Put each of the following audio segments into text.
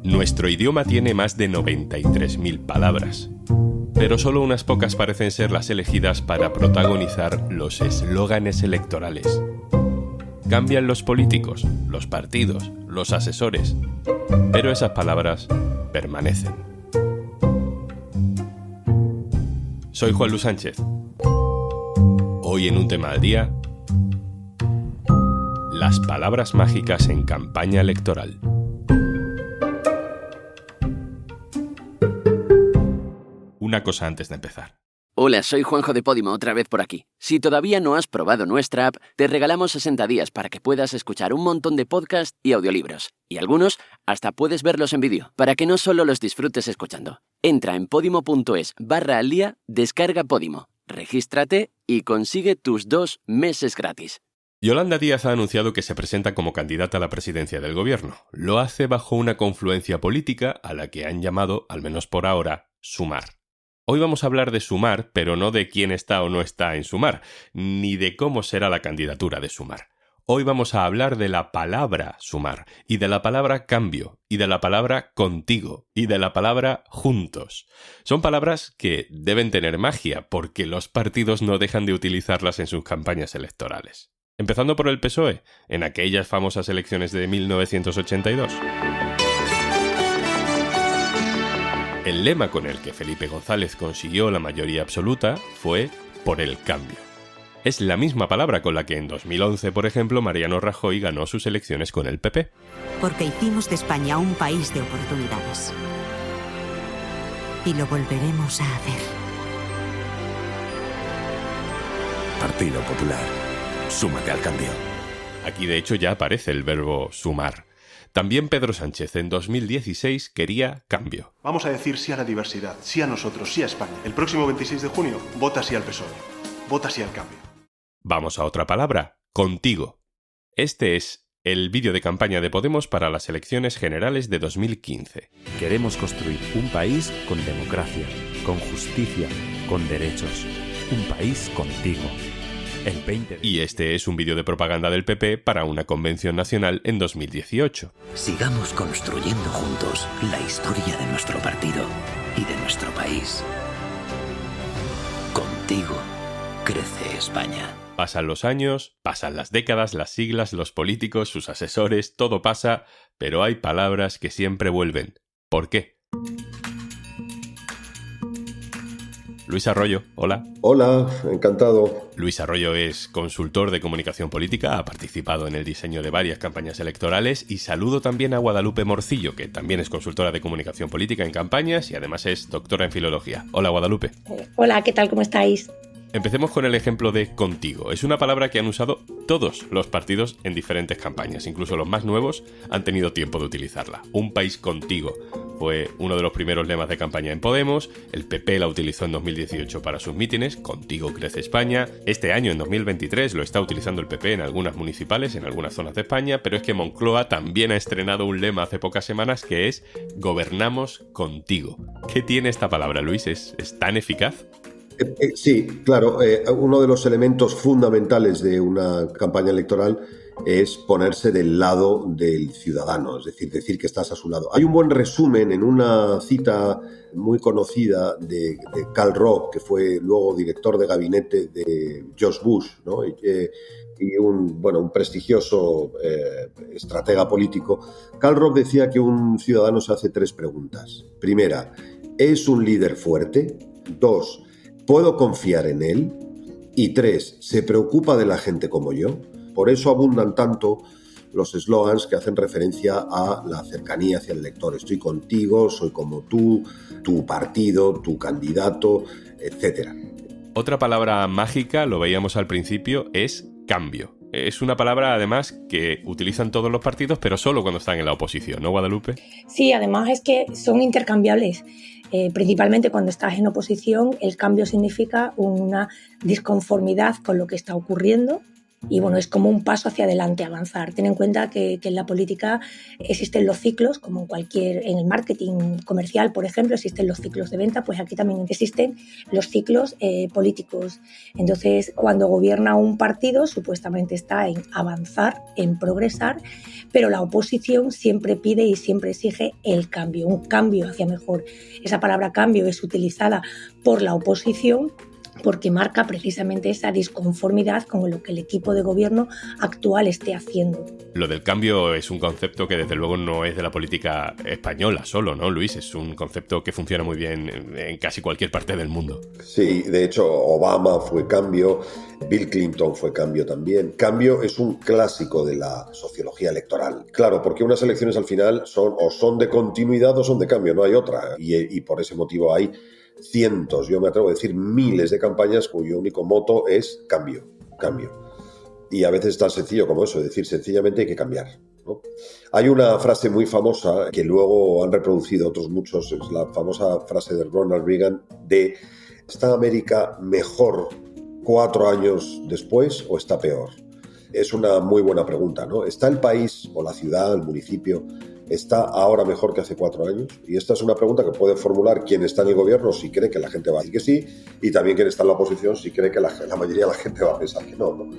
Nuestro idioma tiene más de 93.000 palabras, pero solo unas pocas parecen ser las elegidas para protagonizar los eslóganes electorales. Cambian los políticos, los partidos, los asesores, pero esas palabras permanecen. Soy Juan Luis Sánchez. Hoy en Un Tema al Día, las palabras mágicas en campaña electoral. Una cosa antes de empezar. Hola, soy Juanjo de Podimo, otra vez por aquí. Si todavía no has probado nuestra app, te regalamos 60 días para que puedas escuchar un montón de podcasts y audiolibros. Y algunos hasta puedes verlos en vídeo, para que no solo los disfrutes escuchando. Entra en podimo.es/aldía, descarga Podimo, regístrate y consigue tus 2 meses gratis. Yolanda Díaz ha anunciado que se presenta como candidata a la presidencia del gobierno. Lo hace bajo una confluencia política a la que han llamado, al menos por ahora, Sumar. Hoy vamos a hablar de Sumar, pero no de quién está o no está en Sumar, ni de cómo será la candidatura de Sumar. Hoy vamos a hablar de la palabra Sumar, y de la palabra cambio, y de la palabra contigo, y de la palabra juntos. Son palabras que deben tener magia, porque los partidos no dejan de utilizarlas en sus campañas electorales. Empezando por el PSOE, en aquellas famosas elecciones de 1982. El lema con el que Felipe González consiguió la mayoría absoluta fue "por el cambio". Es la misma palabra con la que en 2011, por ejemplo, Mariano Rajoy ganó sus elecciones con el PP. Porque hicimos de España un país de oportunidades. Y lo volveremos a hacer. Partido Popular, súmate al cambio. Aquí de hecho ya aparece el verbo sumar. También Pedro Sánchez en 2016 quería cambio. Vamos a decir sí a la diversidad, sí a nosotros, sí a España. El próximo 26 de junio, vota sí al PSOE. Vota sí al cambio. Vamos a otra palabra, contigo. Este es el vídeo de campaña de Podemos para las elecciones generales de 2015. Queremos construir un país con democracia, con justicia, con derechos. Un país contigo. El 20 de... Y este es un vídeo de propaganda del PP para una convención nacional en 2018. Sigamos construyendo juntos la historia de nuestro partido y de nuestro país. Contigo crece España. Pasan los años, pasan las décadas, las siglas, los políticos, sus asesores, todo pasa, pero hay palabras que siempre vuelven. ¿Por qué? Luis Arroyo, hola. Hola, encantado. Luis Arroyo es consultor de comunicación política, ha participado en el diseño de varias campañas electorales y saludo también a Guadalupe Morcillo, que también es consultora de comunicación política en campañas y además es doctora en filología. Hola, Guadalupe. Hola, ¿qué tal? ¿Cómo estáis? Empecemos con el ejemplo de contigo. Es una palabra que han usado todos los partidos en diferentes campañas. Incluso los más nuevos han tenido tiempo de utilizarla. Un país contigo fue uno de los primeros lemas de campaña en Podemos. El PP la utilizó en 2018 para sus mítines. Contigo crece España. Este año, en 2023, lo está utilizando el PP en algunas municipales, en algunas zonas de España. Pero es que Moncloa también ha estrenado un lema hace pocas semanas que es "Gobernamos contigo". ¿Qué tiene esta palabra, Luis? ¿Es tan eficaz? Sí, claro. Uno de los elementos fundamentales de una campaña electoral es ponerse del lado del ciudadano, es decir que estás a su lado. Hay un buen resumen en una cita muy conocida de Karl Rove, que fue luego director de gabinete de George Bush, ¿no? Y un prestigioso estratega político. Karl Rove decía que un ciudadano se hace 3 preguntas. Primera, ¿es un líder fuerte? 2, ¿puedo confiar en él? Y 3, ¿se preocupa de la gente como yo? Por eso abundan tanto los eslogans que hacen referencia a la cercanía hacia el elector. Estoy contigo, soy como tú, tu partido, tu candidato, etc. Otra palabra mágica, lo veíamos al principio, es cambio. Es una palabra, además, que utilizan todos los partidos, pero solo cuando están en la oposición, ¿no, Guadalupe? Sí, además es que son intercambiables. Principalmente cuando estás en oposición, el cambio significa una disconformidad con lo que está ocurriendo Y bueno, es como un paso hacia adelante, avanzar. Ten en cuenta que en la política existen los ciclos, como en el marketing comercial, por ejemplo, existen los ciclos de venta, pues aquí también existen los ciclos políticos. Entonces, cuando gobierna un partido, supuestamente está en avanzar, en progresar, pero la oposición siempre pide y siempre exige el cambio, un cambio hacia mejor. Esa palabra cambio es utilizada por la oposición porque marca precisamente esa disconformidad con lo que el equipo de gobierno actual esté haciendo. Lo del cambio es un concepto que desde luego no es de la política española solo, ¿no, Luis? Es un concepto que funciona muy bien en casi cualquier parte del mundo. Sí, de hecho Obama fue cambio, Bill Clinton fue cambio también. Cambio es un clásico de la sociología electoral. Claro, porque unas elecciones al final son de continuidad o son de cambio, no hay otra. Y por ese motivo hay cientos, yo me atrevo a decir miles de campañas cuyo único moto es cambio. Y a veces es tan sencillo como eso, es decir, sencillamente hay que cambiar, ¿no? Hay una frase muy famosa que luego han reproducido otros muchos, es la famosa frase de Ronald Reagan de ¿está América mejor 4 años después o está peor? Es una muy buena pregunta, ¿no? ¿Está el país o la ciudad, el municipio, está ahora mejor que hace 4 años? Y esta es una pregunta que puede formular quien está en el gobierno si cree que la gente va a decir que sí, y también quien está en la oposición si cree que la mayoría de la gente va a pensar que no, ¿no?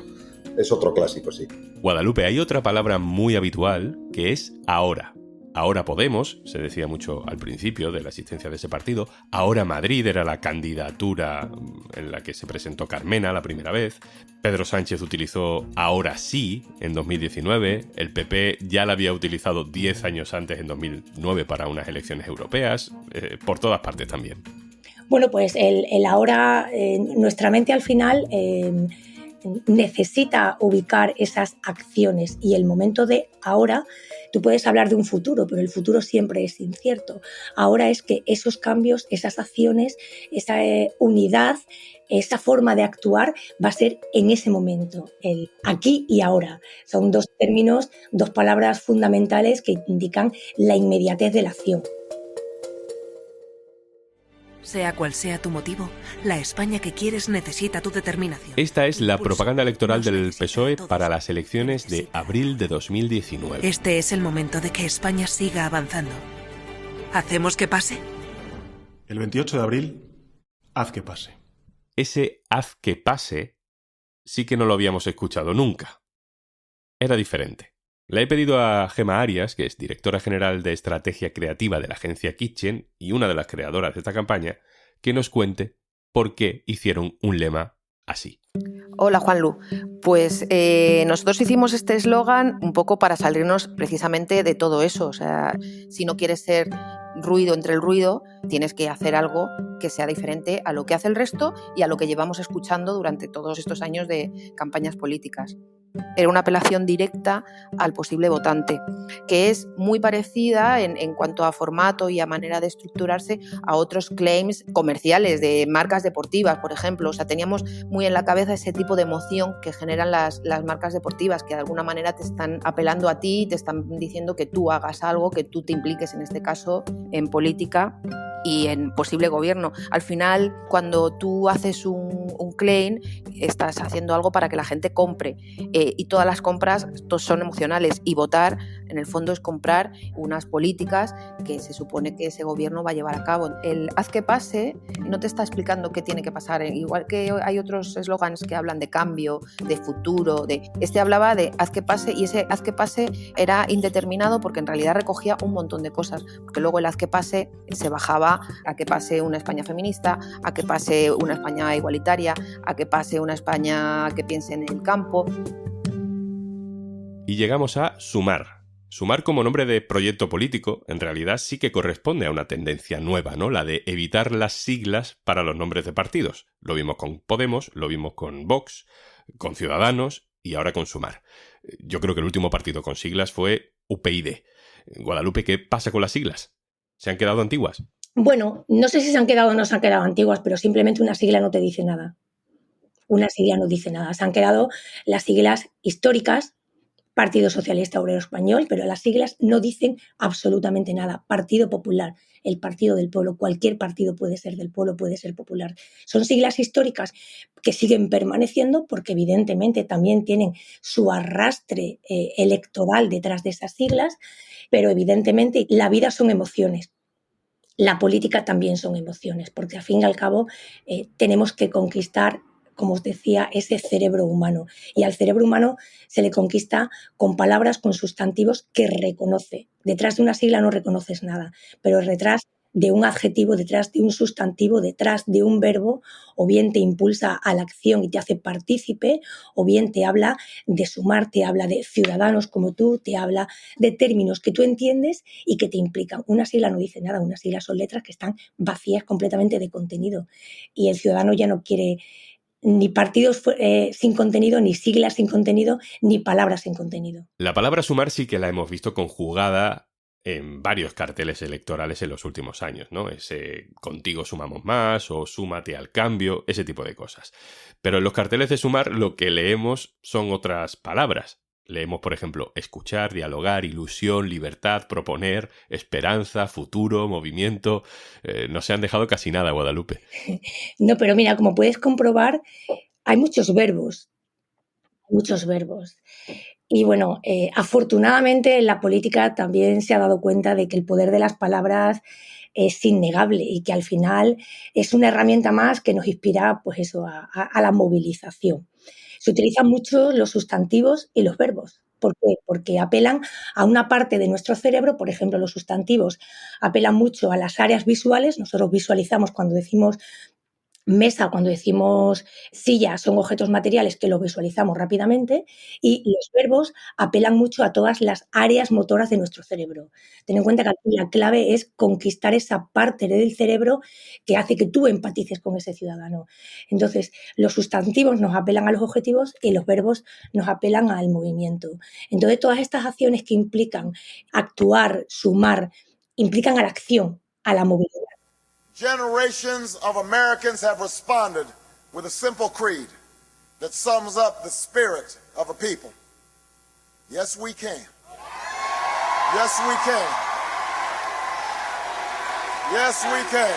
Es otro clásico, sí. Guadalupe, hay otra palabra muy habitual que es ahora. Ahora Podemos, se decía mucho al principio de la existencia de ese partido. Ahora Madrid era la candidatura en la que se presentó Carmena la primera vez. Pedro Sánchez utilizó Ahora sí en 2019. El PP ya la había utilizado 10 años antes, en 2009, para unas elecciones europeas. Por todas partes también. Bueno, pues el ahora, nuestra mente al final necesita ubicar esas acciones, y el momento de ahora, tú puedes hablar de un futuro, pero el futuro siempre es incierto. Ahora es que esos cambios, esas acciones, esa unidad, esa forma de actuar va a ser en ese momento, el aquí y ahora. Son dos términos, dos palabras fundamentales que indican la inmediatez de la acción. Sea cual sea tu motivo, la España que quieres necesita tu determinación. Esta es la propaganda electoral del PSOE para las elecciones de abril de 2019. Este es el momento de que España siga avanzando. ¿Hacemos que pase? El 28 de abril, haz que pase. Ese haz que pase sí que no lo habíamos escuchado nunca. Era diferente. Le he pedido a Gemma Arias, que es directora general de estrategia creativa de la agencia Kitchen y una de las creadoras de esta campaña, que nos cuente por qué hicieron un lema así. Hola, Juanlu. Pues nosotros hicimos este eslogan un poco para salirnos precisamente de todo eso. O sea, si no quieres ser ruido entre el ruido, tienes que hacer algo que sea diferente a lo que hace el resto y a lo que llevamos escuchando durante todos estos años de campañas políticas. Era una apelación directa al posible votante, que es muy parecida en cuanto a formato y a manera de estructurarse a otros claims comerciales de marcas deportivas, por ejemplo. O sea, teníamos muy en la cabeza ese tipo de emoción que generan las marcas deportivas, que de alguna manera te están apelando a ti, te están diciendo que tú hagas algo, que tú te impliques, en este caso, en política y en posible gobierno. Al final, cuando tú haces un claim, estás haciendo algo para que la gente compre, y todas las compras son emocionales, y votar, en el fondo, es comprar unas políticas que se supone que ese gobierno va a llevar a cabo. El haz que pase no te está explicando qué tiene que pasar, igual que hay otros eslogans que hablan de cambio, de futuro, este hablaba de haz que pase, y ese haz que pase era indeterminado porque en realidad recogía un montón de cosas, porque luego el haz que pase se bajaba a que pase una España feminista, a que pase una España igualitaria, a que pase una España que piense en el campo. Y llegamos a Sumar. Sumar, como nombre de proyecto político, en realidad sí que corresponde a una tendencia nueva, ¿no? La de evitar las siglas para los nombres de partidos. Lo vimos con Podemos, lo vimos con Vox, con Ciudadanos y ahora con Sumar. Yo creo que el último partido con siglas fue UPyD. Guadalupe, ¿qué pasa con las siglas? ¿Se han quedado antiguas? Bueno, no sé si se han quedado o no se han quedado antiguas, pero simplemente una sigla no te dice nada. Una sigla no dice nada. Se han quedado las siglas históricas, Partido Socialista Obrero Español, pero las siglas no dicen absolutamente nada. Partido Popular, el partido del pueblo, cualquier partido puede ser del pueblo, puede ser popular. Son siglas históricas que siguen permaneciendo porque evidentemente también tienen su arrastre electoral detrás de esas siglas, pero evidentemente la vida son emociones. La política también son emociones, porque al fin y al cabo tenemos que conquistar, como os decía, ese cerebro humano. Y al cerebro humano se le conquista con palabras, con sustantivos que reconoce. Detrás de una sigla no reconoces nada, pero detrás de un adjetivo, detrás de un sustantivo, detrás de un verbo, o bien te impulsa a la acción y te hace partícipe, o bien te habla de sumar, te habla de ciudadanos como tú, te habla de términos que tú entiendes y que te implican. Una sigla no dice nada, una sigla son letras que están vacías completamente de contenido. Y el ciudadano ya no quiere ni partidos sin contenido, ni siglas sin contenido, ni palabras sin contenido. La palabra sumar sí que la hemos visto conjugada en varios carteles electorales en los últimos años, ¿no? Ese contigo sumamos más o súmate al cambio, ese tipo de cosas. Pero en los carteles de sumar lo que leemos son otras palabras. Leemos, por ejemplo, escuchar, dialogar, ilusión, libertad, proponer, esperanza, futuro, movimiento. No se han dejado casi nada, Guadalupe. No, pero mira, como puedes comprobar, hay muchos verbos. Y bueno, afortunadamente la política también se ha dado cuenta de que el poder de las palabras es innegable y que al final es una herramienta más que nos inspira, pues eso, a la movilización. Se utilizan mucho los sustantivos y los verbos. ¿Por qué? Porque apelan a una parte de nuestro cerebro. Por ejemplo, los sustantivos apelan mucho a las áreas visuales. Nosotros visualizamos cuando decimos mesa, cuando decimos silla, son objetos materiales que los visualizamos rápidamente, y los verbos apelan mucho a todas las áreas motoras de nuestro cerebro. Ten en cuenta que aquí la clave es conquistar esa parte del cerebro que hace que tú empatices con ese ciudadano. Entonces, los sustantivos nos apelan a los objetivos y los verbos nos apelan al movimiento. Entonces, todas estas acciones que implican actuar, sumar, implican a la acción, a la movilidad. Generations of Americans have responded with a simple creed that sums up the spirit of a people. Yes, we can. Yes, we can. Yes, we can.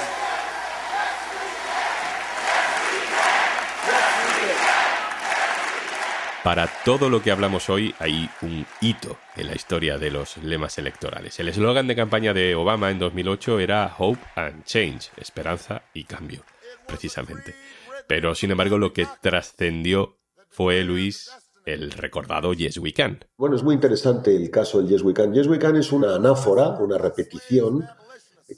Para todo lo que hablamos hoy hay un hito en la historia de los lemas electorales. El eslogan de campaña de Obama en 2008 era Hope and Change, esperanza y cambio, precisamente. Pero, sin embargo, lo que trascendió fue, Luis, el recordado Yes We Can. Bueno, es muy interesante el caso del Yes We Can. Yes We Can es una anáfora, una repetición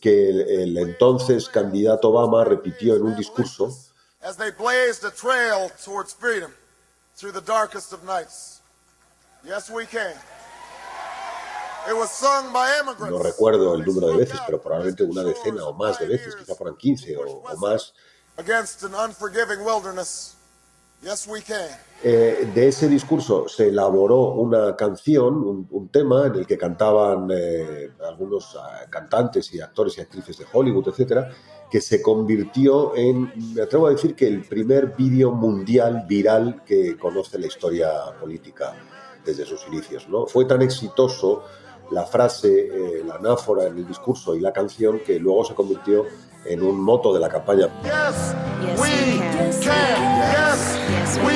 que el entonces candidato Obama repitió en un discurso. As they blazed a trail towards freedom through the darkest of nights. Yes, we can. It was sung by immigrants. No recuerdo el número de veces, pero probablemente una decena o más de veces, quizá fueran 15 o más. Against an unforgiving wilderness. Yes, we can. De ese discurso se elaboró una canción, un tema en el que cantaban algunos cantantes y actores y actrices de Hollywood, etcétera, que se convirtió en, me atrevo a decir, que el primer vídeo mundial viral que conoce la historia política desde sus inicios, ¿no? Fue tan exitoso la frase, la anáfora en el discurso y la canción que luego se convirtió en un moto de la campaña. Yes, we can. Yes, we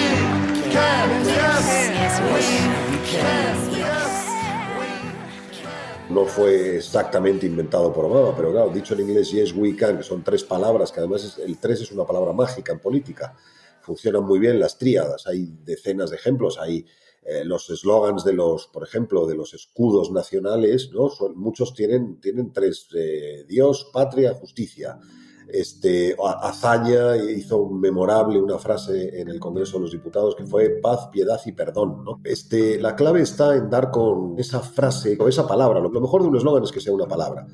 can. Yes, we can. No fue exactamente inventado por Obama, pero claro, dicho en inglés Yes We Can, que son 3 palabras, que además el 3 es una palabra mágica en política. Funcionan muy bien las tríadas, hay decenas de ejemplos, hay los eslogans de los, por ejemplo, de los escudos nacionales, ¿no? Muchos tienen 3, Dios, patria, justicia. Azaña hizo memorable una frase en el Congreso de los Diputados que fue paz, piedad y perdón, ¿no? La clave está en dar con esa frase, con esa palabra. Lo mejor de un eslogan es que sea una palabra,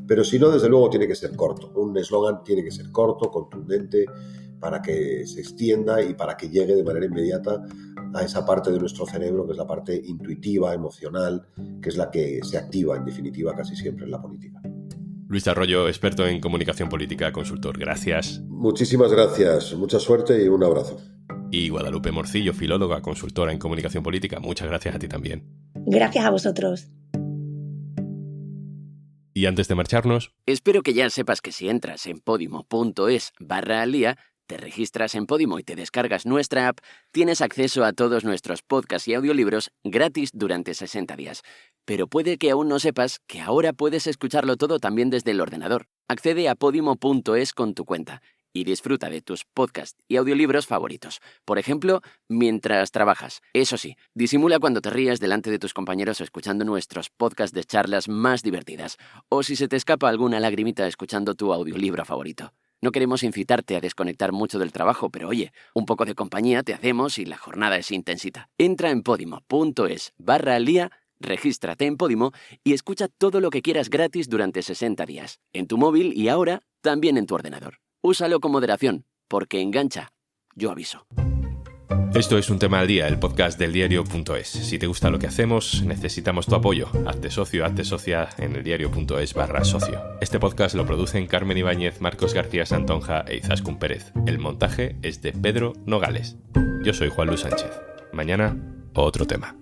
pero si no, desde luego tiene que ser corto. Un eslogan tiene que ser corto, contundente, para que se extienda y para que llegue de manera inmediata a esa parte de nuestro cerebro que es la parte intuitiva, emocional, que es la que se activa en definitiva casi siempre en la política. Luis Arroyo, experto en comunicación política, consultor. Gracias. Muchísimas gracias, mucha suerte y un abrazo. Y Guadalupe Morcillo, filóloga, consultora en comunicación política, muchas gracias a ti también. Gracias a vosotros. Y antes de marcharnos... Espero que ya sepas que si entras en podimo.es/alía, te registras en Podimo y te descargas nuestra app, tienes acceso a todos nuestros podcasts y audiolibros gratis durante 60 días. Pero puede que aún no sepas que ahora puedes escucharlo todo también desde el ordenador. Accede a podimo.es con tu cuenta y disfruta de tus podcasts y audiolibros favoritos. Por ejemplo, mientras trabajas. Eso sí, disimula cuando te rías delante de tus compañeros escuchando nuestros podcasts de charlas más divertidas. O si se te escapa alguna lagrimita escuchando tu audiolibro favorito. No queremos incitarte a desconectar mucho del trabajo, pero oye, un poco de compañía te hacemos y la jornada es intensita. Entra en podimo.es/alía, regístrate en Podimo y escucha todo lo que quieras gratis durante 60 días. En tu móvil y ahora también en tu ordenador. Úsalo con moderación, porque engancha. Yo aviso. Esto es Un Tema al Día, el podcast del diario.es. Si te gusta lo que hacemos, necesitamos tu apoyo. Hazte socio, hazte socia en eldiario.es/socio. Este podcast lo producen Carmen Ibáñez, Marcos García Santonja e Izaskun Pérez. El montaje es de Pedro Nogales. Yo soy Juan Luis Sánchez. Mañana, otro tema.